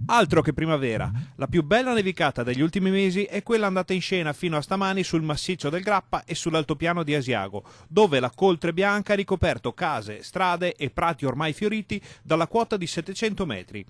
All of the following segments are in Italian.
Altro che primavera, la più bella nevicata degli ultimi mesi è quella andata in scena fino a stamani sul massiccio del Grappa e sull'altopiano di Asiago, dove la coltre bianca ha ricoperto case, strade e prati ormai fioriti dalla quota di 700 metri.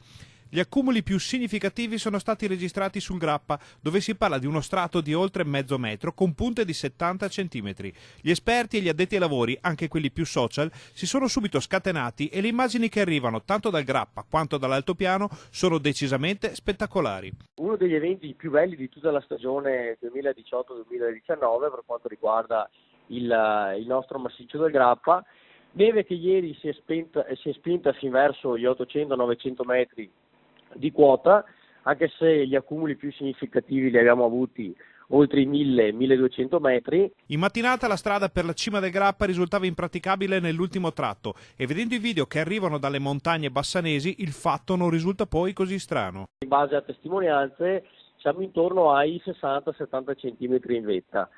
Gli accumuli più significativi sono stati registrati sul Grappa, dove si parla di uno strato di oltre mezzo metro con punte di 70 centimetri. Gli esperti e gli addetti ai lavori, anche quelli più social, si sono subito scatenati e le immagini che arrivano tanto dal Grappa quanto dall'altopiano sono decisamente spettacolari. Uno degli eventi più belli di tutta la stagione 2018-2019 per quanto riguarda il nostro massiccio del Grappa, neve che ieri si è spinta fin verso gli 800-900 metri di quota, anche se gli accumuli più significativi li abbiamo avuti oltre i 1000-1200 metri. In mattinata la strada per la cima del Grappa risultava impraticabile nell'ultimo tratto e vedendo i video che arrivano dalle montagne bassanesi il fatto non risulta poi così strano. In base a testimonianze siamo intorno ai 60-70 centimetri in vetta,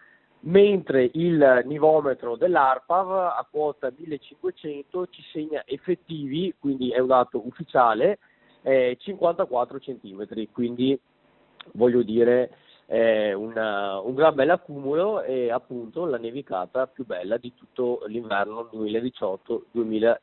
mentre il nivometro dell'ARPAV a quota 1500 ci segna effettivi, quindi è un dato ufficiale, 54 centimetri, quindi voglio dire un gran bel accumulo e appunto la nevicata più bella di tutto l'inverno 2018-2019.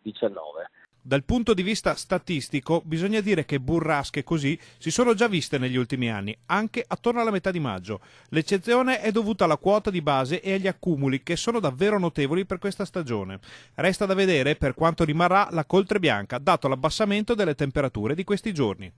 Dal punto di vista statistico bisogna dire che burrasche così si sono già viste negli ultimi anni, anche attorno alla metà di maggio. L'eccezione è dovuta alla quota di base e agli accumuli che sono davvero notevoli per questa stagione. Resta da vedere per quanto rimarrà la coltre bianca, dato l'abbassamento delle temperature di questi giorni.